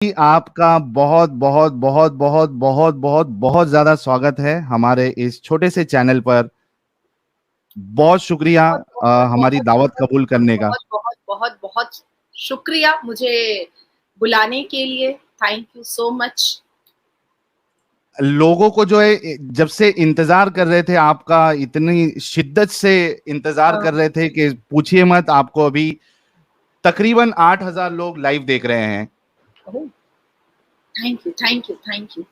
आपका बहुत बहुत बहुत बहुत बहुत बहुत बहुत ज्यादा स्वागत है हमारे इस छोटे से चैनल पर। बहुत शुक्रिया बहुत बहुत हमारी बहुत दावत बहुत कबूल करने का। बहुत बहुत बहुत बहुत शुक्रिया मुझे बुलाने के लिए। Thank you so much. लोगों को जो है जब से इंतजार कर रहे थे, आपका इतनी शिद्दत से इंतजार कर रहे थे कि पूछिए मत। आपको अभी तकरीबन 8,000 लोग लाइव देख रहे हैं। Thank you thank you thank you.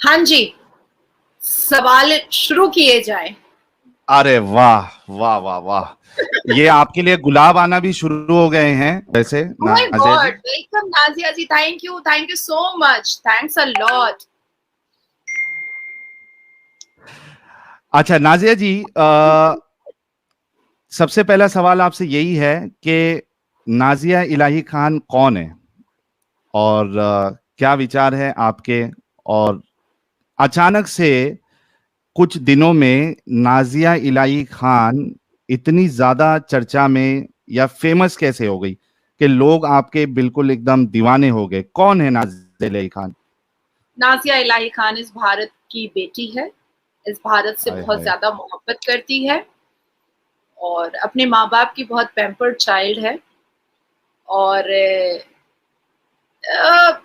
हाँ जी, सवाल शुरू किए जाए। अरे वाह वाह वाह वाह, ये आपके लिए गुलाब आना भी शुरू हो गए हैं वैसे oh my Nazia ji. God, welcome Nazia ji. Thank you so much, thanks a lot. अच्छा नाजिया जी, सबसे पहला सवाल आपसे यही है कि नाजिया इलाही खान कौन है और क्या विचार है आपके। और अचानक से कुछ दिनों में नाजिया इलाही खान इतनी ज्यादा चर्चा में या फेमस कैसे हो गई कि लोग आपके बिल्कुल एकदम दीवाने हो गए। कौन है नाजिया इलाही खान? नाजिया इलाही खान इस भारत की बेटी है, इस भारत से हाय बहुत हाय। ज्यादा मोहब्बत करती है और अपने माँ बाप की बहुत पैम्पर्ड चाइल्ड है। और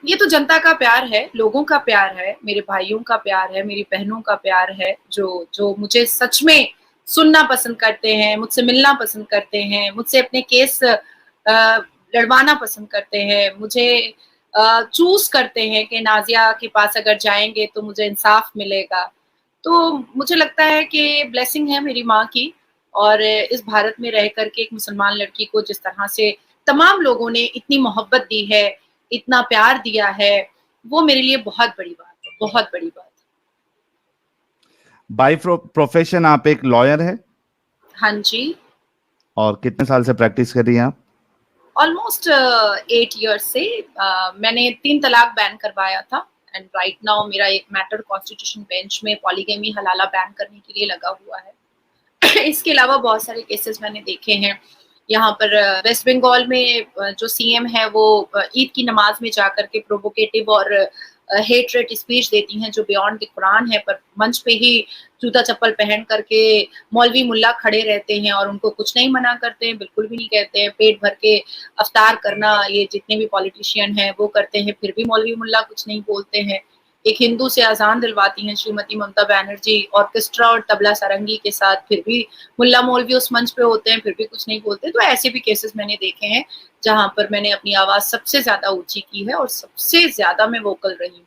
ये तो जनता का प्यार है, लोगों का प्यार है, मेरे भाइयों का प्यार है, मेरी बहनों का प्यार है, जो जो मुझे सच में सुनना पसंद करते हैं, मुझसे मिलना पसंद करते हैं, मुझसे अपने केस लड़वाना पसंद करते हैं, मुझे चूज करते हैं कि नाजिया के पास अगर जाएंगे तो मुझे इंसाफ मिलेगा। तो मुझे लगता है कि ब्लेसिंग है मेरी माँ की। और इस भारत में रह करके एक मुसलमान लड़की को जिस तरह से तमाम लोगों ने इतनी मोहब्बत दी है, इतना प्यार दिया है, वो मेरे लिए बहुत बड़ी बात है, बहुत बड़ी बात है। बाय प्रोफेशन आप एक लॉयर है हाँ जी। और कितने साल से प्रैक्टिस कर रही हैं आप? ऑलमोस्ट 8 ईयर्स से मैंने 3 तलाक बैन करवाया था। एंड राइट नाउ मेरा एक मैटर कॉन्स्टिट्यूशन बेंच में पॉलीगेमी हलाला बैन करने के लिए लगा हुआ है। इसके अलावा बहुत सारे केसेस मैंने देखे हैं। यहाँ पर वेस्ट बंगाल में जो सीएम है वो ईद की नमाज में जाकर के प्रोवोकेटिव और हेट रेट स्पीच देती हैं जो बियॉन्ड द कुरान है, पर मंच पे ही जूता चप्पल पहन करके मौलवी मुल्ला खड़े रहते हैं और उनको कुछ नहीं मना करते हैं, बिल्कुल भी नहीं कहते हैं। पेट भर के अफ्तार करना ये जितने भी पॉलिटिशियन हैं वो करते हैं, फिर भी मौलवी मुल्ला कुछ नहीं बोलते हैं। एक हिंदू से अजान दिलवाती हैं श्रीमती ममता बनर्जी ऑर्केस्ट्रा और तबला सारंगी के साथ, फिर भी मुल्ला मौलवी उस मंच पे होते हैं, फिर भी कुछ नहीं बोलते। तो ऐसे भी केसेस मैंने देखे हैं जहां पर मैंने अपनी आवाज सबसे ज्यादा ऊंची की है और सबसे ज्यादा मैं वोकल रही हूँ।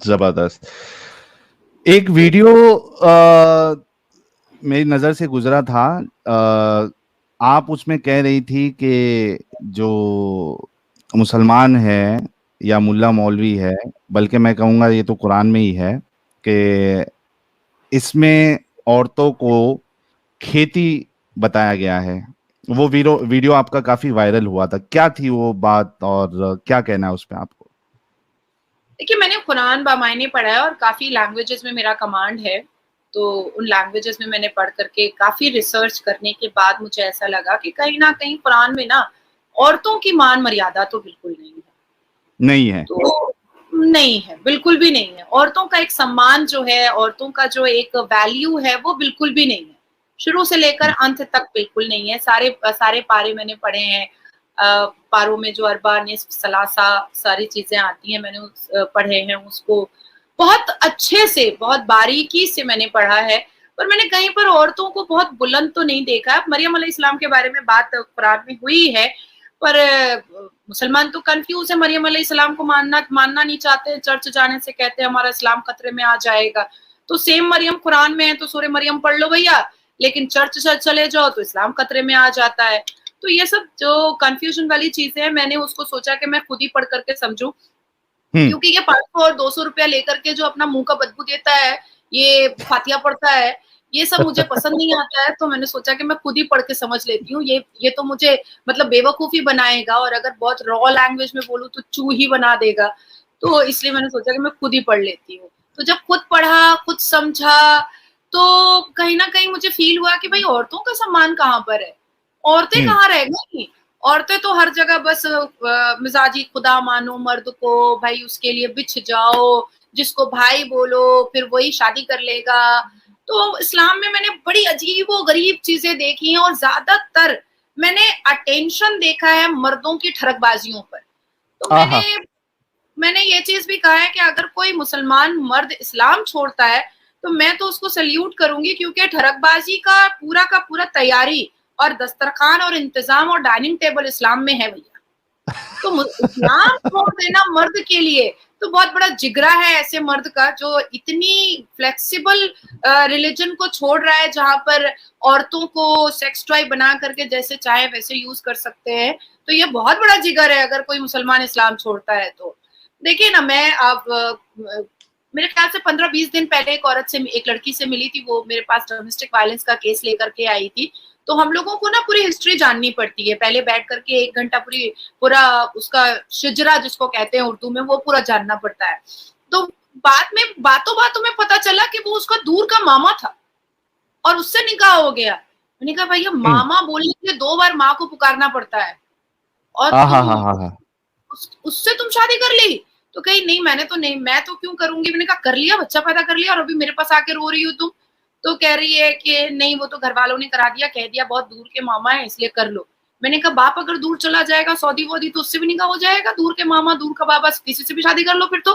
जबरदस्त। एक वीडियो मेरी नजर से गुजरा था। आप उसमें कह रही थी कि जो मुसलमान है या मुल्ला मौलवी है, बल्कि मैं कहूँगा ये तो कुरान में ही है कि इसमें औरतों को खेती बताया गया है। वो वीडियो वीडियो आपका काफी वायरल हुआ था। क्या थी वो बात और क्या कहना है उस पे आपको? देखिए, मैंने कुरान बामायने पढ़ा है और काफी लैंग्वेजेस में मेरा कमांड है। तो उन लैंग्वेजेस में मैंने पढ़ करके काफी रिसर्च करने के बाद मुझे ऐसा लगा कि कहीं ना कहीं कुरान में ना औरतों की मान मर्यादा तो बिल्कुल नहीं है। नहीं है। तो नहीं है, बिल्कुल भी नहीं है। औरतों का एक सम्मान जो है, औरतों का जो एक वैल्यू है वो बिल्कुल भी नहीं है। शुरू से लेकर अंत तक बिल्कुल नहीं है। सारे सारे पारे मैंने पढ़े हैं। पारों में जो अरबा निस्फ सलासा सारी चीजें आती हैं मैंने पढ़े हैं उसको बहुत अच्छे से, बहुत बारीकी से मैंने पढ़ा है। पर मैंने कहीं पर औरतों को बहुत बुलंद तो नहीं देखा। मरियम अलैहिस्सलाम के बारे में बात कुरान में हुई है, पर मुसलमान तो कंफ्यूज है। मरियम अलैहिस्सलाम को मानना नहीं चाहते, चर्च जाने से कहते हैं हमारा इस्लाम खतरे में आ जाएगा। तो सेम मरियम कुरान में है तो सूरह मरियम पढ़ लो भैया, लेकिन चर्च चले जाओ तो इस्लाम खतरे में आ जाता है। तो ये सब जो कंफ्यूजन वाली चीजें हैं, मैंने उसको सोचा कि मैं खुद ही पढ़ करके समझूं। हम्म। क्योंकि ये 500 और 200 रुपया लेकर के जो अपना मुंह का बदबू देता है, ये फातिया पढ़ता है, ये सब मुझे पसंद नहीं आता है। तो मैंने सोचा कि मैं खुद ही पढ़ के समझ लेती हूँ। ये तो मुझे मतलब बेवकूफी बनाएगा और अगर बहुत रॉ लैंग्वेज में बोलूँ तो चू ही बना देगा। तो इसलिए मैंने सोचा कि मैं खुद ही पढ़ लेती हूँ। तो जब खुद पढ़ा, खुद समझा, तो कहीं ना कहीं मुझे फील हुआ कि भाई औरतों का सम्मान कहाँ पर है। औरतें कहाँ रह गई? औरतें तो हर जगह बस मिजाजी खुदा मानो मर्द को, भाई उसके लिए बिछ जाओ, जिसको भाई बोलो फिर वही शादी कर लेगा। तो इस्लाम में मैंने बड़ी अजीब व गरीब चीजें देखी हैं और ज्यादातर मैंने अटेंशन देखा है मर्दों की ठरकबाजियों पर। तो आहा, मैंने ये चीज भी कहा है कि अगर कोई मुसलमान मर्द इस्लाम छोड़ता है तो मैं तो उसको सल्यूट करूंगी, क्योंकि ठरकबाजी का पूरा तैयारी और दस्तरखान और इंतजाम और डाइनिंग टेबल इस्लाम में है भैया। तो इस्लाम छोड़ देना मर्द के लिए तो बहुत बड़ा जिगरा है ऐसे मर्द का जो इतनी फ्लेक्सिबल रिलीजन को छोड़ रहा है, जहां पर औरतों को सेक्स टॉय बना करके जैसे चाहे वैसे यूज कर सकते हैं। तो ये बहुत बड़ा जिगर है अगर कोई मुसलमान इस्लाम छोड़ता है तो। देखिए ना, मैं अब मेरे ख्याल से 15-20 दिन पहले एक लड़की से मिली थी, वो मेरे पास डोमेस्टिक वायलेंस का केस लेकर के आई थी। तो हम लोगों को ना पूरी हिस्ट्री जाननी पड़ती है, पहले बैठ करके 1 घंटा पूरा उसका शिजरा जिसको कहते हैं उर्दू में, वो पूरा जानना पड़ता है। तो बाद में बातों में पता चला कि वो उसका दूर का मामा था और उससे निकाह हो गया। मैंने कहा भैया, मामा बोलने के लिए 2 बार माँ को पुकारना पड़ता है और तुम उससे तुम शादी कर ली? तो कही नहीं, मैं तो क्यों करूंगी। मैंने कहा कर लिया, बच्चा पैदा कर लिया और अभी मेरे पास आके रो रही हो तुम। तो कह रही है कि नहीं, वो तो घर वालों ने करा दिया, कह दिया बहुत दूर के मामा है इसलिए कर लो। मैंने कहा बाप अगर दूर चला जाएगा सऊदी वोदी तो उससे भी निकाह हो जाएगा, दूर के मामा दूर का बाबा किसी से भी शादी कर लो फिर तो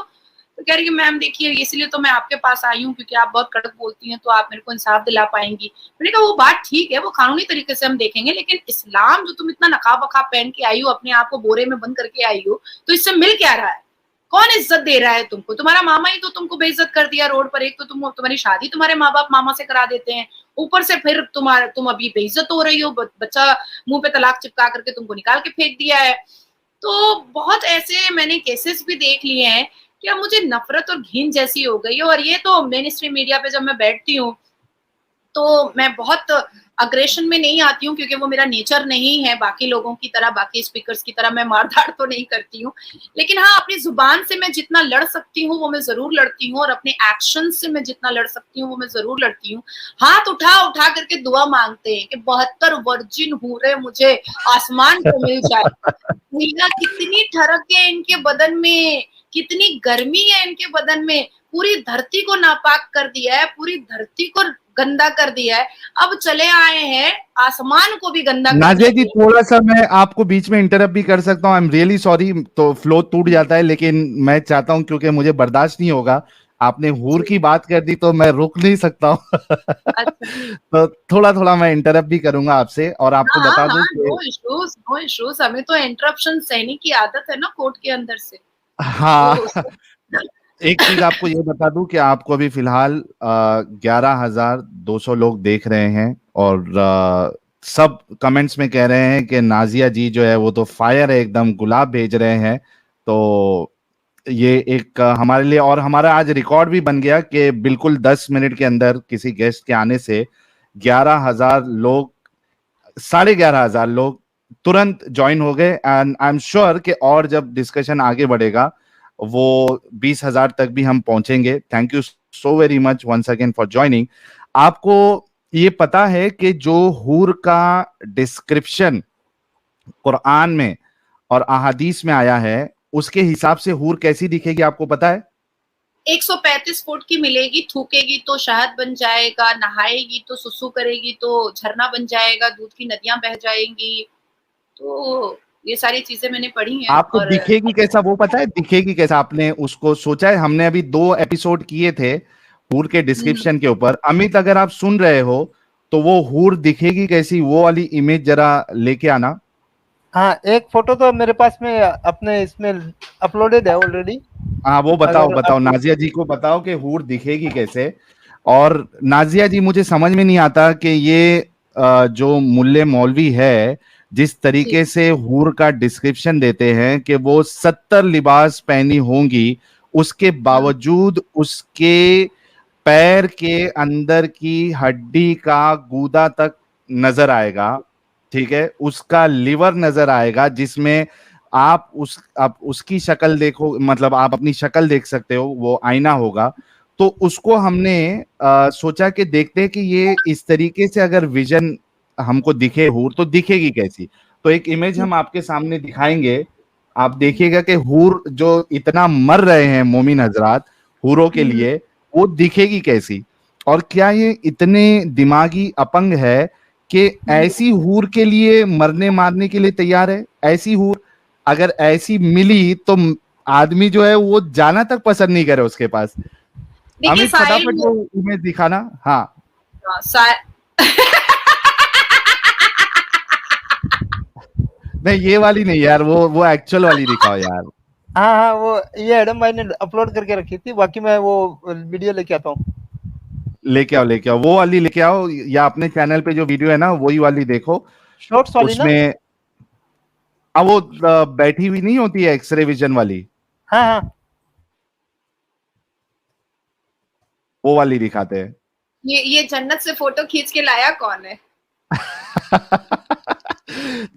कह रही है मैम देखिए इसलिए तो मैं आपके पास आई हूँ क्योंकि आप बहुत कड़क बोलती हैं तो आप मेरे को इंसाफ दिला पाएंगी। मैंने कहा वो बात ठीक है, वो कानूनी तरीके से हम देखेंगे, लेकिन इस्लाम जो तुम इतना नकाब वकाब पहन के आई हो, अपने आप को बोरे में बंद करके आई हो, तो इससे मिल क्या रहा है? कौन इज्जत दे रहा है तुमको? तुम्हारा मामा ही तो तुमको बेइज्जत कर दिया रोड पर। एक तो तुम्हारी शादी तुम्हारे माँ बाप मामा से करा देते हैं, ऊपर से फिर तुम अभी बेइज्जत हो रही हो, बच्चा मुंह पे तलाक चिपका करके तुमको निकाल के फेंक दिया है। तो बहुत ऐसे मैंने केसेस भी देख लिए हैं कि अब मुझे नफरत और घिन जैसी हो गई है। और ये तो मेन स्ट्रीम मीडिया पे जब मैं बैठती हूँ तो मैं बहुत अग्रेशन में नहीं आती हूँ, क्योंकि वो मेरा नेचर नहीं है बाकी लोगों की तरह, बाकी स्पीकर्स की तरह मैं मारधाड़ तो नहीं करती हूँ। लेकिन हाँ, अपनी जुबान से मैं जितना लड़ सकती हूँ वो मैं जरूर लड़ती हूँ, और अपने एक्शन से मैं जितना लड़ सकती हूँ वो मैं जरूर लड़ती हूँ। हाथ उठा उठा करके दुआ मांगते हैं कि 72 वर्जिन हूरे मुझे आसमान पे मिल जाए। भैया कितनी ठरक है इनके बदन में, कितनी गर्मी है इनके बदन में, पूरी धरती को नापाक कर दिया है, पूरी धरती को गंदा कर दिया है, अब चले आए हैं आसमान को भी गंदा करने। नाजिया जी, थोड़ा सा मैं आपको बीच में इंटरप्ट भी कर सकता हूँ? आई एम रियली सॉरी, तो फ्लो टूट जाता है, लेकिन मैं चाहता हूँ क्योंकि मुझे बर्दाश्त नहीं होगा। आपने हूर की बात कर दी तो मैं रुक नहीं सकता हूँ। तो थोड़ा थोड़ा मैं इंटरप्ट भी करूंगा आपसे, और आपको बता दूं कि नो इश्यूज, हमें तो इंटरप्शन सहने की आदत है ना कोर्ट के अंदर से। हाँ। तो एक चीज आपको ये बता दूं कि आपको अभी फिलहाल 11,200 लोग देख रहे हैं, और सब कमेंट्स में कह रहे हैं कि नाजिया जी जो है वो तो फायर है, एकदम गुलाब भेज रहे हैं। तो ये एक हमारे लिए, और हमारा आज रिकॉर्ड भी बन गया कि बिल्कुल 10 मिनट के अंदर किसी गेस्ट के आने से 11,000 लोग, 11,500 लोग तुरंत ज्वाइन हो गए। एंड आई एम श्योर कि और जब डिस्कशन आगे बढ़ेगा वो 20,000 तक भी हम पहुंचेंगे। Thank you so very much once again for joining. आपको ये पता है कि जो हूर का डिस्क्रिप्शन कुरान में और अहादीस में आया है, उसके हिसाब से हूर कैसी दिखेगी आपको पता है? 135 फुट की मिलेगी, थूकेगी तो शहद बन जाएगा, नहाएगी तो सुसु करेगी तो झरना बन जाएगा, दूध की नदियां बह जाएंगी। तो ये सारी चीजें मैंने पढ़ी हैं। आपको और दिखेगी कैसा वो पता है? दिखेगी कैसा आपने उसको सोचा है? हमने अभी 2 एपिसोड किए थे हूर के डिस्क्रिप्शन के ऊपर। अमित, अगर आप सुन रहे हो तो वो हूर दिखेगी कैसी, वो वाली इमेज जरा लेके आना। हाँ, एक फोटो तो मेरे पास में अपने इसमें अपलोडेड है ऑलरेडी। हाँ, वो बताओ नाजिया जी को बताओ कि हूर दिखेगी कैसे। और नाजिया जी, मुझे समझ में नहीं आता कि ये जो मुल्ले मौलवी है जिस तरीके से हूर का डिस्क्रिप्शन देते हैं कि वो 70 लिबास पहनी होंगी, उसके बावजूद उसके पैर के अंदर की हड्डी का गूदा तक नजर आएगा, ठीक है, उसका लिवर नजर आएगा, जिसमें आप उसकी शक्ल देखो, मतलब आप अपनी शक्ल देख सकते हो, वो आईना होगा। तो उसको हमने सोचा कि देखते हैं कि ये इस तरीके से अगर विजन हमको दिखे हूर तो दिखेगी कैसी? तो एक इमेज हम आपके सामने दिखाएंगे, आप देखिएगा कि हूर जो इतना मर रहे हैं मोमिन हजरात हूरों के लिए, वो दिखेगी कैसी? और क्या ये इतने दिमागी अपंग है कि ऐसी हूर के लिए मरने मारने के लिए तैयार है? ऐसी हूर अगर ऐसी मिली तो आदमी जो है वो जाना तक पसंद नहीं करे उसके पास। देखिए अमित साहिल, फटाफट वो इमेज दिखाना। हाँ हाँ, सा- नहीं, ये वाली नहीं यार, वो एक्चुअल वाली दिखाओ यार। हाँ हाँ, वो ये एडम भाई ने अपलोड करके रखी थी, बाकी मैं वो वीडियो लेके आता हूँ। लेके आओ वो वाली लेके आओ, या अपने चैनल पे जो वीडियो है ना वही वाली देखो। शॉर्ट्स वाली ना? उसमें वो बैठी हुई नहीं होती है एक्सरे विजन वाली, हाँ हाँ, वो वाली दिखाते हैं। ये जन्नत से फोटो खींच के लाया कौन है?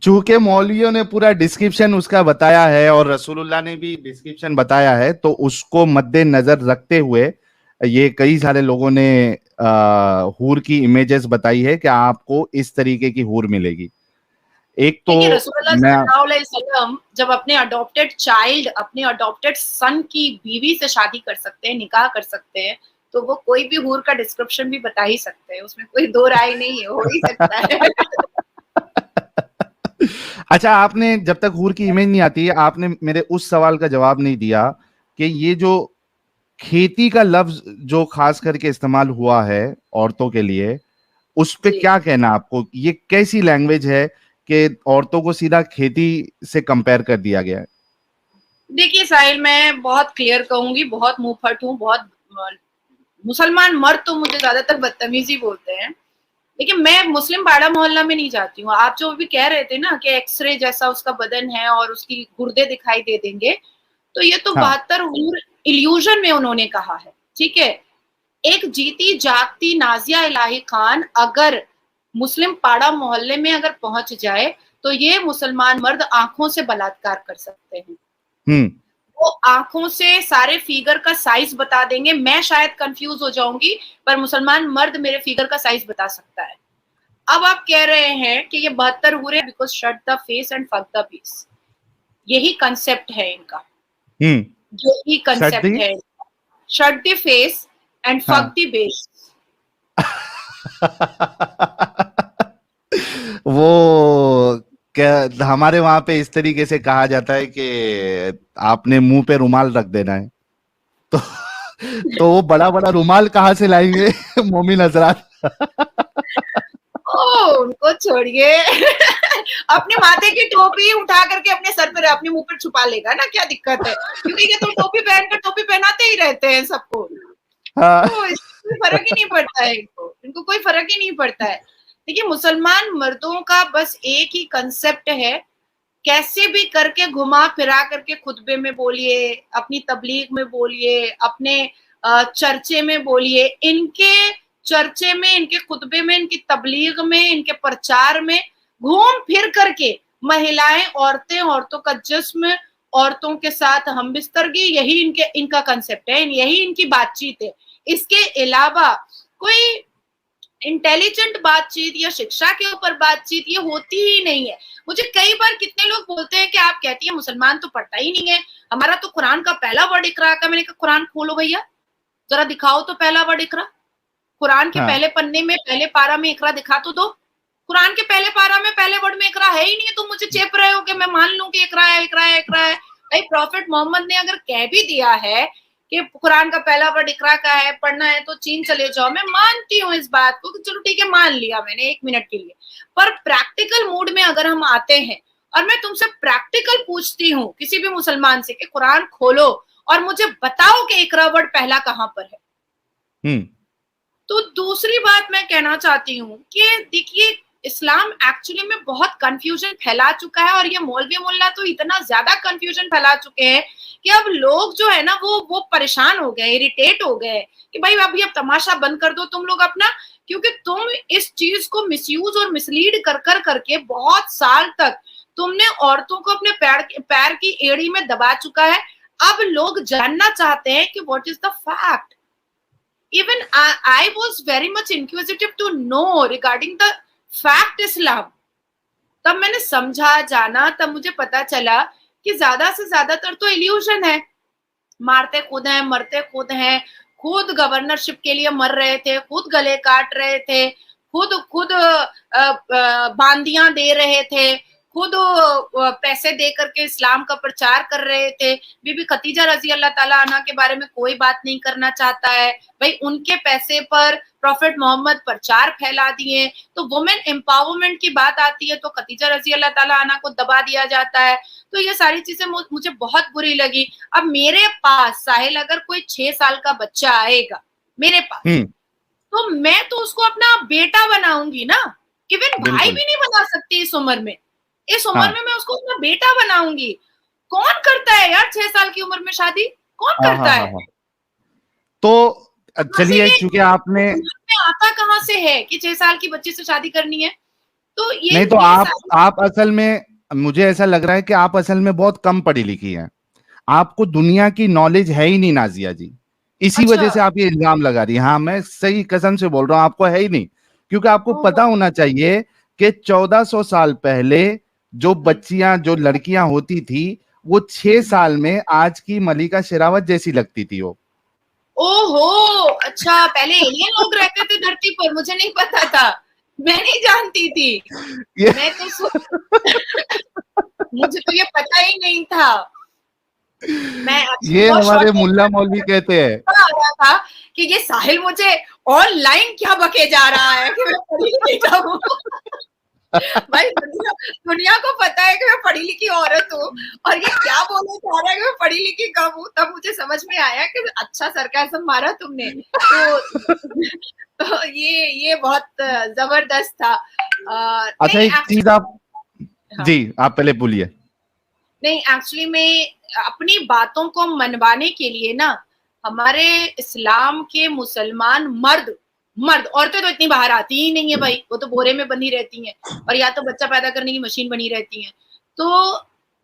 चूंकि मौलवियों ने पूरा डिस्क्रिप्शन उसका बताया है और रसूलुल्लाह ने भी डिस्क्रिप्शन बताया है, तो उसको मद्देनजर रखते हुए ये कई सारे लोगों ने हूर की इमेजेस बताई है कि आपको इस तरीके की हूर मिलेगी। एक तो देखिए रसूलुल्लाह मैं सल्लल्लाहु अलैहि वसल्लम जब अपने अडॉप्टेड चाइल्ड, अपने अडॉप्टेड सन की बीवी से शादी कर सकते हैं, निकाह कर सकते हैं, तो वो कोई भी हूर का डिस्क्रिप्शन भी बता ही सकते हैं, उसमें कोई दो राय नहीं है, हो ही सकता है। अच्छा, आपने जब तक हूर की इमेज नहीं आती है, आपने मेरे उस सवाल का जवाब नहीं दिया कि ये जो खेती का लफ्ज जो खास करके इस्तेमाल हुआ है औरतों के लिए, उस पे जी। क्या कहना आपको? ये कैसी लैंग्वेज है कि औरतों को सीधा खेती से कंपेयर कर दिया गया है? देखिए साहिल, मैं बहुत क्लियर कहूंगी, बहुत मुंहफट हूँ, बहुत मुसलमान मर्द तो मुझे ज्यादातर बदतमीजी बोलते हैं, लेकिन मैं मुस्लिम पाड़ा मोहल्ला में नहीं जाती हूँ। आप जो भी कह रहे थे ना कि एक्सरे जैसा उसका बदन है और उसकी गुर्दे दिखाई दे देंगे, तो ये तो हाँ 72 हूर इल्यूजन में उन्होंने कहा है, ठीक है। एक जीती जागती नाजिया इलाही खान अगर मुस्लिम पाड़ा मोहल्ले में अगर पहुंच जाए, तो ये मुसलमान मर्द आंखों से बलात्कार कर सकते हैं। हम्म वो आंखों से सारे फिगर का साइज बता देंगे। मैं शायद कंफ्यूज हो जाऊंगी, पर मुसलमान मर्द मेरे फिगर का साइज बता सकता है। अब आप कह रहे हैं कि ये 72 हुए because shut the face and fuck the base, यही कंसेप्ट है इनका, हम्म यही कंसेप्ट सर्दी है। Shut the face and fuck हाँ द बेस। वो क्या हमारे वहां पे इस तरीके से कहा जाता है कि आपने मुंह पे रुमाल रख देना है, तो तो वो बड़ा बड़ा रुमाल कहाँ से लाएंगे मोमिन हजरात? ओ उनको छोड़िए। अपने माथे की टोपी उठा करके अपने सर पर, अपने मुंह पर छुपा लेगा ना, क्या दिक्कत है? क्योंकि ये तो टोपी पहनकर टोपी पहनाते ही रहते हैं सबको, हाँ तो इससे कोई फर्क ही नहीं पड़ता है इनको कोई फर्क ही नहीं पड़ता है। देखिए मुसलमान मर्दों का बस एक ही कंसेप्ट है, कैसे भी करके घुमा फिरा करके खुतबे में बोलिए, अपनी तबलीग में बोलिए, अपने चर्चे में बोलिए, इनके चर्चे में, इनके खुतबे में, इनकी तबलीग में, इनके प्रचार में घूम फिर करके महिलाएं, औरतें, औरतों का जिस्म, औरतों के साथ हम बिस्तरगी, यही इनका कंसेप्ट है, यही इनकी बातचीत है। इसके अलावा कोई इंटेलिजेंट बातचीत या शिक्षा के ऊपर बातचीत ये होती ही नहीं है। मुझे कई बार कितने लोग बोलते हैं कि आप कहती है मुसलमान तो पढ़ता ही नहीं है, हमारा तो कुरान का पहला वर्ड इकरा का। मैंने कहा कुरान खोलो भैया, जरा दिखाओ तो पहला वर्ड इकरा। कुरान के हाँ पहले पन्ने में पहले पारा में इकरा दिखा तो दो। कुरान के पहले पारा में पहले वर्ड में इकरा है ही नहीं, तुम मुझे चेप रहे हो कि मैं मान लूं कि इकरा है, इकरा है, इकरा है। भाई प्रॉफिट मोहम्मद ने अगर कह भी दिया है कि कुरान का पहला वर्ड इकरा का है, पढ़ना है तो चीन चले जाओ, मैं मानती हूँ इस बात को कि चलो ठीक है मान लिया मैंने एक मिनट के लिए। पर प्रैक्टिकल मूड में अगर हम आते हैं और मैं तुमसे प्रैक्टिकल पूछती हूँ किसी भी मुसलमान से कि कुरान खोलो और मुझे बताओ कि इकरा वर्ड पहला कहाँ पर है। तो दूसरी बात मैं कहना चाहती हूँ कि देखिए इस्लाम एक्चुअली में बहुत कंफ्यूजन फैला चुका है, और ये मौलवी मुल्ला तो इतना ज्यादा कंफ्यूजन फैला चुके हैं कि अब लोग जो है ना वो परेशान हो गए, इरिटेट हो गए कि भाई अभी अब तमाशा बंद कर दो तुम लोग अपना, क्योंकि तुम इस चीज को मिसयूज और मिसलीड कर करके बहुत साल तक तुमने औरतों को अपने पैर की एड़ी में दबा चुका है। अब लोग जानना चाहते हैं कि what is the fact. Even I was very much inquisitive to know regarding the fact Islam. तब मैंने समझा, जाना, तब मुझे पता चला कि ज्यादा से ज्यादातर तो इल्यूशन है। मारते खुद हैं, मरते खुद हैं, खुद गवर्नरशिप के लिए मर रहे थे, खुद गले काट रहे थे, खुद खुद बांदियां दे रहे थे, खुद पैसे दे करके इस्लाम का प्रचार कर रहे थे। बीबी खतीजा रजी अल्लाह ताला अन्हा के बारे में कोई बात नहीं करना चाहता है भाई, उनके पैसे पर प्रॉफिट मोहम्मद प्रचार फैला दिए। तो वुमेन एम्पावरमेंट की बात आती है तो खतीजा रजी अल्लाह ताला अन्हा को दबा दिया जाता है। तो ये सारी चीजें मुझे बहुत बुरी लगी। अब मेरे पास साहिल अगर कोई 6 साल का बच्चा आएगा मेरे पास, तो मैं तो उसको अपना बेटा बनाऊंगी ना, इवन भाई भी नहीं बना सकती इस उम्र में। इस उम्र में मैं उसको अपना बेटा बनाऊंगी। कौन करता है यार 6 साल की उम्र में शादी, कौन करता है? तो चलिए, क्योंकि आपने आता कहाँ से है कि 6 साल की बच्ची से शादी करनी है? तो ये नहीं, तो आप असल में, मुझे ऐसा लग रहा है कि आप असल में बहुत कम पढ़ी लिखी हैं, आपको दुनिया की नॉलेज है ही नहीं नाजिया जी, इसी वजह से आप ये इल्जाम लगा रही हैं। हाँ, मैं सही कसम से बोल रहा हूँ, आपको है ही नहीं। क्योंकि आपको पता होना चाहिए कि 1400 साल पहले जो बच्चियां, जो लड़कियां होती थी, वो 6 साल में आज की मलिका शेरावत जैसी लगती थी वो। ओहो, अच्छा, पहले एलियन लोग रहते थे धरती पर, मुझे नहीं पता था, मैं नहीं जानती थी। मैं तो मुझे तो ये पता ही नहीं था। मैं ये हमारे मुल्ला मौलवी कहते हैं आ रहा था कि ये साहिल मुझे ऑनलाइन क्या बके जा रहा है कि मैं पढ़ी लिखी हूँ। भाई दुनिया को पता है कि मैं पढ़ी लिखी औरत हूँ और ये क्या बोलना चाह रहा है कि मैं पढ़ी लिखी कम हूँ। तब मुझे समझ में आया कि अच्छा सरकाज़म मारा तुमने। तो ये बहुत जबरदस्त था। अच्छा, एक चीज आप जी आप पहले बोलिए। नहीं, एक्चुअली मैं अपनी बातों को मनवाने के लिए ना, हमारे इस्लाम के मुसलमान मर्द, औरतें तो इतनी बाहर आती ही नहीं है भाई, वो तो बोरे में बंधी रहती हैं और या तो बच्चा पैदा करने की मशीन बनी रहती हैं। तो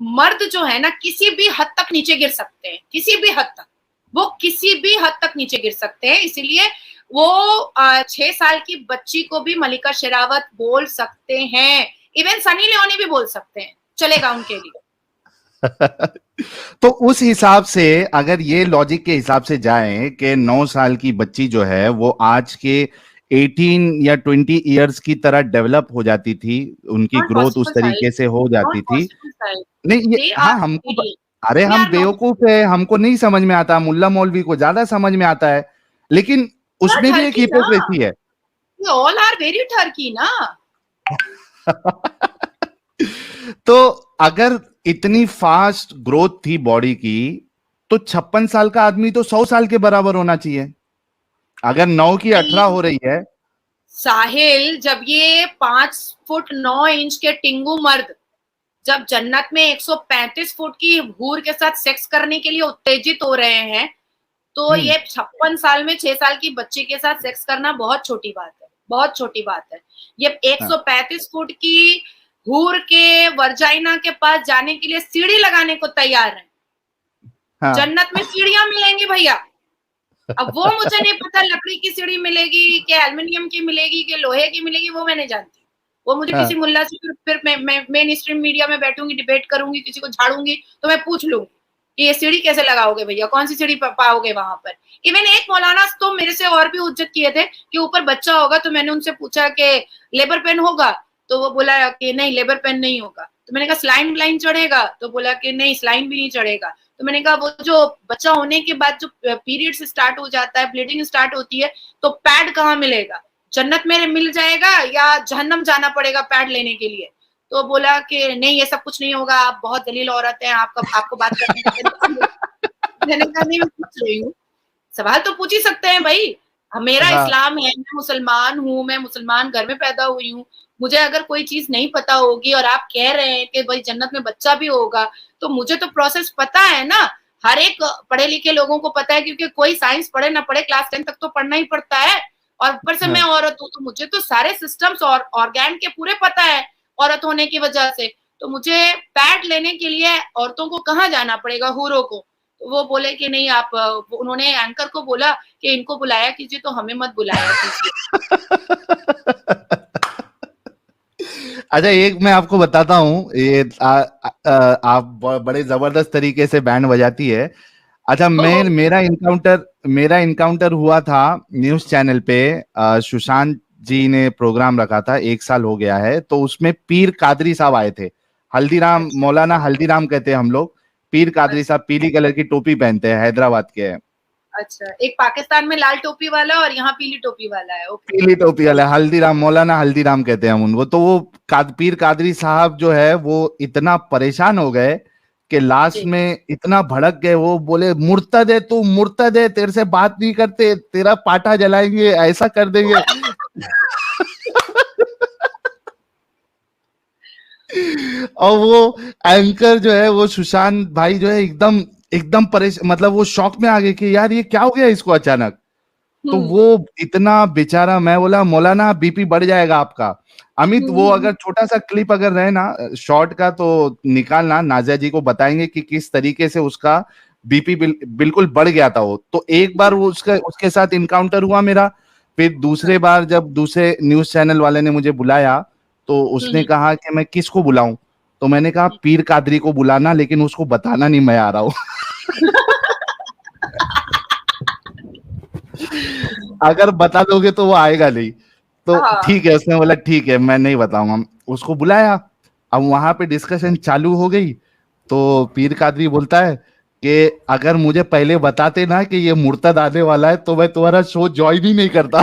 मर्द जो है ना, किसी भी हद तक नीचे गिर सकते हैं, किसी भी हद तक, वो किसी भी हद तक नीचे गिर सकते हैं। इसीलिए वो 6 साल की बच्ची को भी मलिका शेरावत बोल सकते हैं, इवन सनी लियोनी भी बोल सकते हैं, चलेगा उनके लिए। तो उस हिसाब से, अगर ये लॉजिक के हिसाब से जाएं कि 9 साल की बच्ची जो है वो आज के 18 या 20 इयर्स की तरह डेवलप हो जाती थी, उनकी ग्रोथ उस तरीके से हो जाती थी। नहीं, ये हाँ, हमको, अरे हम बेवकूफ है, हमको नहीं समझ में आता, मुल्ला मौलवी को ज्यादा समझ में आता है, लेकिन उसमें भी एक हिपोक्रेसी है। ऑल आर वेरी ठरकी ना। तो अगर इतनी फास्ट ग्रोथ थी बॉडी की, तो 56 साल का आदमी तो 100 साल के बराबर होना चाहिए। अगर 9 की 18 हो रही है। साहिल, जब ये 5 फुट 9 इंच के टिंगू मर्द जब जन्नत में 135 फुट की हूर के साथ सेक्स करने के लिए उत्तेजित हो रहे हैं, तो ये 56 साल में 6 साल की बच्ची के साथ सेक्स करना बहुत छोटी बात है, बहुत छोटी बात है। ये 135 फुट की हूर के वर्जाइना के पास जाने के लिए सीढ़ी लगाने को तैयार है। हाँ। जन्नत में सीढ़ियां मिलेंगी भैया। अब वो मुझे नहीं पता लकड़ी की सीढ़ी मिलेगी कि एल्युमिनियम की मिलेगी कि लोहे की मिलेगी, वो मैं नहीं जानती। वो मुझे किसी मुल्ला से फिर मैं मेन स्ट्रीम मीडिया में बैठूंगी, डिबेट करूंगी, किसी को झाड़ूंगी तो मैं पूछ लूंगी कि ये सीढ़ी कैसे लगाओगे भैया, कौन सी सीढ़ी पाओगे वहां पर। इवन एक मौलाना तो मेरे से और भी उज्जत किए थे कि ऊपर बच्चा होगा, तो मैंने उनसे पूछा कि लेबर पेन होगा, तो वो बोला कि नहीं लेबर पेन नहीं होगा। तो मैंने कहा स्लाइन ब्लाइन चढ़ेगा, तो बोला कि नहीं स्लाइन भी नहीं चढ़ेगा। तो मैंने कहा वो जो बच्चा होने के बाद जो पीरियड्स स्टार्ट हो जाता है, ब्लीडिंग स्टार्ट होती है, तो पैड कहाँ मिलेगा, जन्नत में मिल जाएगा या जहन्नम जाना पड़ेगा पैड लेने के लिए? तो बोला कि नहीं ये सब कुछ नहीं होगा, आप बहुत दलील औरत हैं, आपको बात करनी। मैंने कहा नहीं, मैं पूछ रही हूँ, सवाल तो पूछ ही सकते हैं भाई। मेरा इस्लाम है, मैं मुसलमान हूँ, मैं मुसलमान घर में पैदा हुई हूँ, मुझे अगर कोई चीज नहीं पता होगी और आप कह रहे हैं कि भाई जन्नत में बच्चा भी होगा, तो मुझे तो प्रोसेस पता है ना। हर एक पढ़े लिखे लोगों को पता है, क्योंकि कोई साइंस पढ़े ना पढ़े क्लास 10 तक तो पढ़ना ही पड़ता है। और ऊपर से मैं औरत हूँ, तो मुझे तो सारे सिस्टम्स और ऑर्गेन के पूरे पता है औरत होने की वजह से। तो मुझे पैड लेने के लिए औरतों को कहाँ जाना पड़ेगा, हूरों को? तो वो बोले कि नहीं आप, उन्होंने एंकर को बोला कि इनको बुलाया कीजिए, तो हमें मत बुलाया कीजिए। अच्छा, एक मैं आपको बताता हूँ, ये आप बड़े जबरदस्त तरीके से बैंड बजाती है। अच्छा, मैं मेरा इनकाउंटर हुआ था न्यूज चैनल पे। सुशांत जी ने प्रोग्राम रखा था, 1 साल हो गया है, तो उसमें पीर कादरी साहब आए थे। हल्दीराम, अच्छा, मौलाना हल्दीराम कहते हैं हम लोग। पीर कादरी अच्छा, साहब पीली कलर की टोपी पहनते हैं, हैदराबाद के हैं। अच्छा। एक पाकिस्तान में लाल टोपी वाला और यहाँ पीली टोपी वाला है। ओके। पीली टोपी वाला हल्दीराम, मौलाना हल्दीराम कहते हैं हम उनको। तो वो पीर कादरी साहब जो है वो इतना परेशान हो गए कि लास्ट जी। में इतना भड़क गए, वो बोले मुर्तद है तू, मुर्तद है, तेरे से बात नहीं करते, तेरा पाटा जलाएंगे, ऐसा कर देंगे। और वो एंकर जो है, वो सुशांत भाई जो है, एकदम एकदम परेशान, मतलब वो शॉक में आ गए कि यार ये क्या हो गया इसको अचानक। तो हम्म, वो इतना बेचारा, मैं बोला मौलाना बीपी बढ़ जाएगा आपका। अमित, वो हम्म, अगर छोटा सा क्लिप अगर रहे ना शॉर्ट का तो निकालना, नाजिया जी को बताएंगे कि किस तरीके से उसका बीपी बिल्कुल बढ़ गया था। वो तो एक बार वो उसके साथ इनकाउंटर हुआ मेरा। फिर दूसरे बार जब दूसरे न्यूज चैनल वाले ने मुझे बुलाया, तो उसने हम्म, कहा कि मैं किसको बुलाऊं। तो मैंने कहा पीर कादरी को बुलाना, लेकिन उसको बताना नहीं मैं आ रहा हूँ। अगर बता दोगे तो वो आएगा नहीं। तो हाँ। ठीक है, उसने बोला ठीक है मैं नहीं बताऊंगा। उसको बुलाया, अब वहां पे डिस्कशन चालू हो गई। तो पीर कादरी बोलता है कि अगर मुझे पहले बताते ना कि ये मुर्तद आने वाला है तो मैं तुम्हारा शो ज्वाइन ही नहीं करता।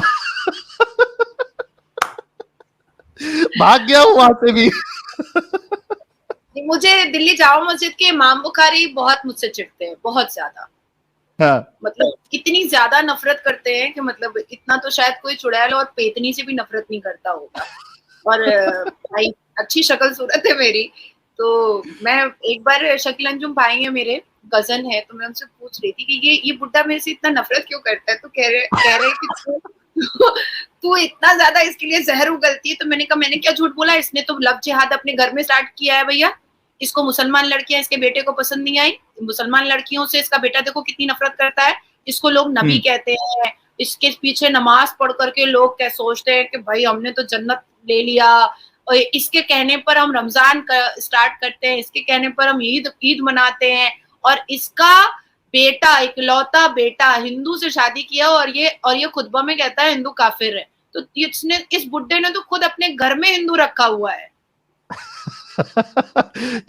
भाग गया हूँ वहां से भी। मुझे दिल्ली जामा मस्जिद के इमाम बुखारी बहुत मुझसे चिढ़ते हैं, बहुत ज्यादा। हाँ। मतलब इतनी ज्यादा नफरत करते हैं कि मतलब इतना तो शायद कोई चुड़ैल और पेतनी से भी नफरत नहीं करता होगा। और भाई अच्छी शक्ल सूरत है मेरी, तो मैं एक बार शकील अंजुम भाई है मेरे, कजन है, तो मैं उनसे पूछ रही थी कि ये बुड्ढा मेरे से इतना नफरत क्यों करता है। तो कह रहे कि तू इतना ज्यादा इसके लिए जहर उगलती है। तो मैंने कहा मैंने क्या झूठ बोला, इसने तो लव जिहाद अपने घर में स्टार्ट किया है भैया। इसको मुसलमान लड़कियां इसके बेटे को पसंद नहीं आई, मुसलमान लड़कियों से इसका बेटा देखो कितनी नफरत करता है। इसको लोग नबी हम्म। कहते हैं, इसके पीछे नमाज पढ़ करके लोग क्या सोचते हैं कि भाई हमने तो जन्नत ले लिया। और इसके कहने पर हम रमजान स्टार्ट करते हैं, इसके कहने पर हम ईद मनाते हैं। और इसका बेटा, इकलौता बेटा हिंदू से शादी किया और ये खुतबा में कहता है हिंदू काफिर है। तो इसने, इस बुड्ढे ने तो खुद अपने घर में हिंदू रखा हुआ है।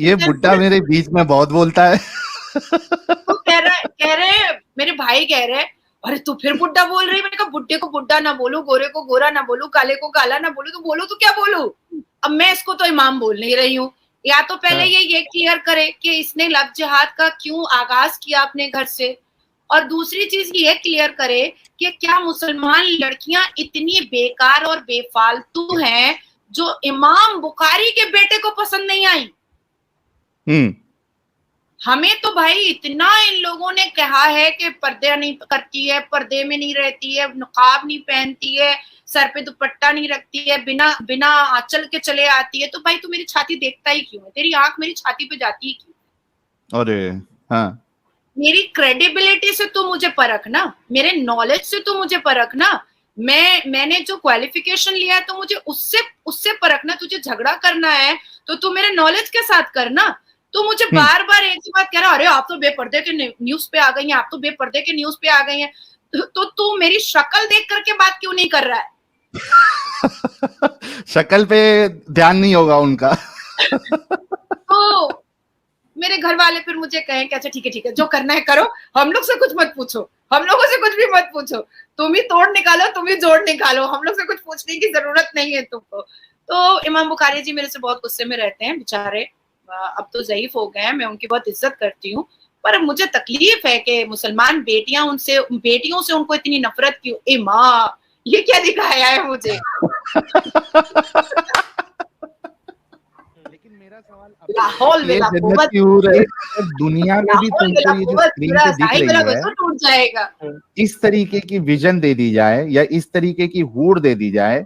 ये बुड्ढा मेरे बीच में बहुत बोलता है। तो कह रहे मेरे भाई कह रहे हैं अरे तू फिर बुड्ढा बोल रही है। मैंने कहा बुड्ढे को बुड्ढा ना बोलू, गोरे को गोरा ना बोलू, काले को काला ना बोलू, तो बोलू तो क्या बोलू। अब मैं इसको तो इमाम बोल नहीं रही हूँ। या तो पहले हाँ। ये क्लियर करे कि इसने लव जिहाद का क्यों आगाज किया अपने घर से। और दूसरी चीज ये क्लियर करे कि क्या मुसलमान लड़कियां इतनी बेकार और बेफालतू हैं जो इमाम बुखारी के बेटे को पसंद नहीं आई। हम्म। हमें तो भाई इतना इन लोगों ने कहा है कि पर्दे नहीं करती है, पर्दे में नहीं रहती है, नकाब नहीं पहनती है, सर पे दुपट्टा नहीं रखती है, बिना बिना आंचल के चले आती है। तो भाई तू मेरी छाती देखता ही क्यों है, तेरी आंख मेरी छाती पे जाती ही क्यों। अरे हाँ। मेरी क्रेडिबिलिटी से तू मुझे परख ना, मेरे नॉलेज से तू मुझे परख ना। मैंने जो क्वालिफिकेशन लिया है तो मुझे उससे उससे परखना। तुझे झगड़ा करना है तो तू मेरे नॉलेज के साथ करना। तो मुझे बार बार एक ही बात कह रहा, अरे आप तो बेपर्दे के न्यूज पे आ गई हैं, आप तो बेपर्दे के न्यूज पे आ गई हैं। तो तू मेरी शक्ल देख करके बात क्यों नहीं कर रहा है। शक्ल पे ध्यान नहीं होगा उनका। तो मेरे घर वाले फिर मुझे कहें कि अच्छा ठीक है जो करना है करो, हम लोग से कुछ मत पूछो, हम लोगों से कुछ भी मत पूछो, तुम ही तोड़ निकालो, तुम ही जोड़ निकालो, हम लोग से कुछ पूछने की जरूरत नहीं है तुमको। तो इमाम बुखारी जी मेरे से बहुत गुस्से में रहते हैं बेचारे, अब तो ज़ईफ हो गए हैं, मैं उनकी बहुत इज्जत करती हूँ। पर मुझे तकलीफ है कि मुसलमान बेटियों से उनको इतनी नफरत क्यों। ए माँ, ये क्या दिखाया है मुझे। लेकिन मेरा सवाल लाहौल ये वेला जन्नत कुव्वत, की हूर है, दुनिया में भी लाहौल तुमको वेला ये जो कुव्वत, स्क्रीन मेरा पे दिख साहिब रही मेरा है, वजूद टूट जाएगा। इस तरीके की विजन दे दी जाए या इस तरीके की हूर दे दी जाए,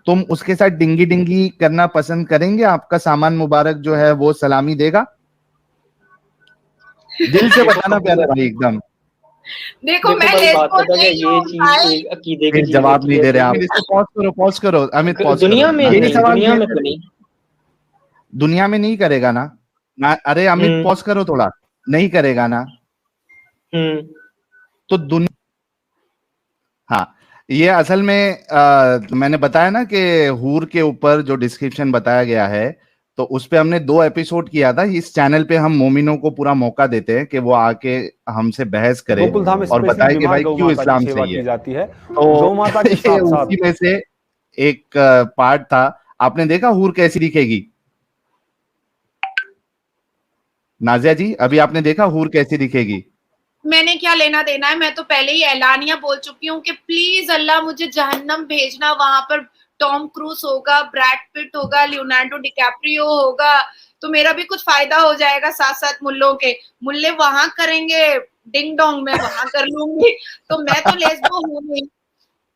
तुम उसके साथ डिंगी डिंगी करना पसंद करेंगे? आपका सामान मुबारक जो है वो सलामी देगा? दिल से बताना प्यारा भाई, एकदम। देखो देखो मैं भाई, बात लेस्बो पता क्या, नहीं ये हूँ चीज भाई। एक अकीदे की फिर चीज जवाब होती नहीं है। दे रहे आप। लेकिन इसे पॉज करो, पॉज करो, अमित पॉज दुनिया करो। में यही नहीं, सवाल दुनिया ये में है। तो नहीं। दुनिया में नहीं करेगा ना? ना अरे अमित पॉज करो थोड़ा, नहीं करेगा ना? हम्म। तो दुनिया, हाँ, ये असल में मैंने बताया ना कि हूर के ऊपर जो डिस्क्रिप्शन बताया गया है, तो उस पे हमने 2 एपिसोड किया था। इस चैनल पे हम मोमिनों को पूरा मौका देते हैं कि वो आके हमसे बहस करे गोकुलधाम और स्पेशली बताए कि बीमार भाई गौ क्यों माता की इस्लाम सेवा सही की है। जाती है। तो गौ माता के ये साथ साथ उसी में से एक पार्ट था। आपने देखा हूर कैसी दिखेगी? नाजिया जी, अभी आपने देखा हूर कैसी दिखेगी? मैंने क्या लेना देना है, मैं तो पहले ही ऐलानिया बोल चुकी हूँ कि प्लीज अल्लाह मुझे जहन्नम भेजना। वहां पर टॉम क्रूज होगा, ब्रैड पिट होगा, लियोनार्डो डिकैप्रियो होगा, तो मेरा भी कुछ फायदा हो जाएगा। साथ साथ मुल्लों के मुल्ले वहां करेंगे डिंग डोंग, मैं वहां कर लूंगी। तो मैं तो लेस्बो हूँ नहीं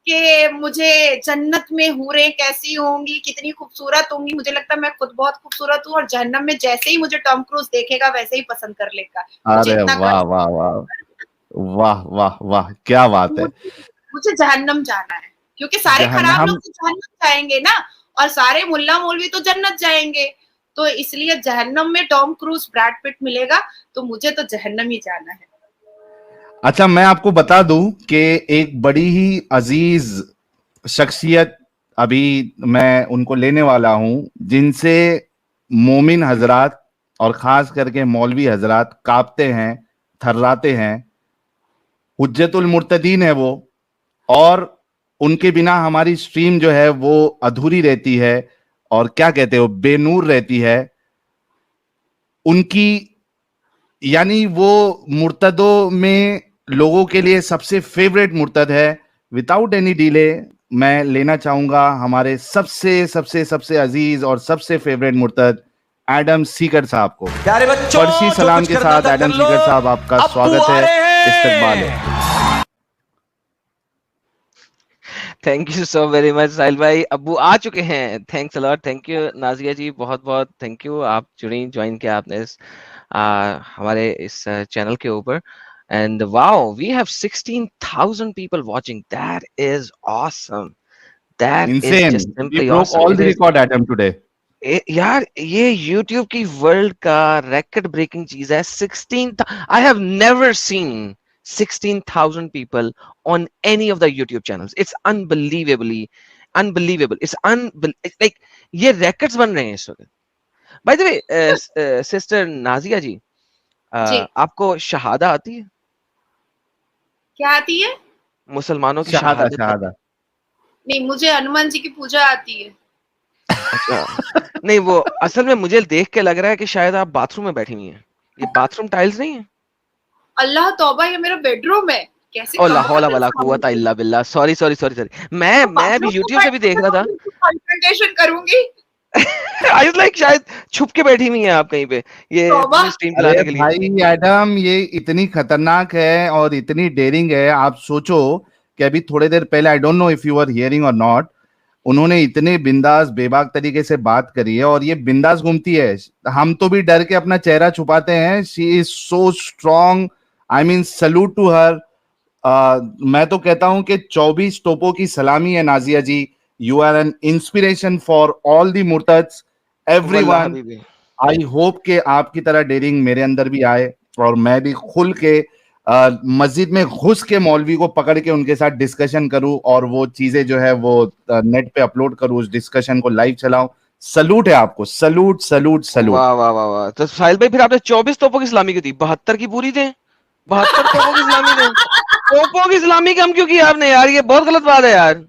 कि मुझे जन्नत में हूरें कैसी होंगी, कितनी खूबसूरत होंगी। मुझे लगता है मैं खुद बहुत खूबसूरत हूँ और जहन्नम में जैसे ही मुझे टॉम क्रूज देखेगा वैसे ही पसंद कर लेगा। मुझे अरे इतना वाह वाह वाह वाह वाह वाह, क्या बात है। मुझे जहन्नम जाना है, क्योंकि सारे जहन्नम खराब हम लोग तो जहन्नम जाएंगे ना, और सारे मुल्ला मौलवी तो जन्नत जाएंगे। तो इसलिए जहन्नम में टॉम क्रूज, ब्रैड पिट मिलेगा, तो मुझे तो जहन्नम ही जाना है। अच्छा, मैं आपको बता दूं कि एक बड़ी ही अजीज शख्सियत अभी मैं उनको लेने वाला हूं, जिनसे मोमिन हजरात और खास करके मौलवी हजरात कांपते हैं, थर्राते हैं। हुज्जतुल मुर्तदीन है वो, और उनके बिना हमारी स्ट्रीम जो है वो अधूरी रहती है, और क्या कहते हो, बेनूर रहती है। उनकी, यानी वो मुर्तदों में लोगों के लिए सबसे फेवरेट मुर्तद है। विदाउट एनी डिले मैं लेना चाहूंगा हमारे सबसे सबसे सबसे अजीज और सबसे फेवरेट मुर्तद एडम सीकर साहब को। प्यारे बच्चों, फर्शी जो सलाम कुछ के करना साथ था एडम कर लो, सीकर साहब, आपका अब स्वागत आ है, रहे इस्तकबाल है। हैं। Thank you so very much Sahil भाई। अब्बू आ चुके हैं, thanks a lot, thank you Nazia ji, बहुत बहुत थैंक यू। आप जुड़ी, ज्वाइन किया आपने इस हमारे इस चैनल के ऊपर। And wow, we have 16,000 people watching, that is awesome, that is insane, just we simply broke awesome. All it the is record Adam today. यार, ये YouTube की वर्ल्ड का record breaking चीज है। 16, I have never seen 16,000 people on any of the YouTube channels. It's unbelievable. It's like ये records बन रहे हैं इस वक्त। By the way, sister Nazia जी, जी, आपको शहादा आती है? क्या आती है? मुसलमानों की शहादा, शहादत आती शहादा। है? नहीं, मुझे हनुमान जी की पूजा आती है। अच्छा, नहीं, वो असल में मुझे देख के लग रहा है कि शायद आप बाथरूम में बैठी हुई हैं। ये बाथरूम टाइल्स नहीं है? अल्लाह तौबा, ये मेरा बेडरूम है। कैसे ओ ला कम हौला वक्त वला कुव्वता इल्ला बिल्लाह, सॉरी सॉरी सॉरी सॉरी। मैं भी YouTube से भी देख रहा था। कन्फ्रंटेशन करूंगी। आई वाज लाइक शायद छुप के बैठी हुई हैं आप कहीं पे, ये तौबा। अपनी स्ट्रीम अरे चलाने के लिए। भाई एडम, ये इतनी खतरनाक है और इतनी डेयरिंग है। आप सोचो कि अभी थोड़ी देर पहले, I don't know if you are hearing or not, उन्होंने इतने बिंदास बेबाक तरीके से बात करी है, और ये बिंदास घूमती है। हम तो भी डर के अपना चेहरा छुपाते हैं। She is so strong, I mean salute to her. मैं तो कहता हूं कि 24 तोपों की सलामी है Nazia ji. You are an inspiration for all the मुर्तद्स, वल्लाह एवरीवन। हबीबी। आई होप कि आपकी तरह डेयरिंग मेरे अंदर भी आए, और मैं भी खुल के मस्जिद में घुस के मौलवी को पकड़ के उनके साथ डिस्कशन करूं, और वो चीजें जो है वो नेट पे अपलोड करूं, उस डिस्कशन को लाइव चलाऊं। सलूट है आपको, सलूट सलूट सलूट। वाह वाह वाह वाह। तो साहिल भाई, फिर आपने 24 तोपों की सलामी क्यों दी? 72 की पूरी दें, 72 तोपों की सलामी दें। तोपों की सलामी कम क्यों की आपने यार? ये बहुत गलत बात है यार।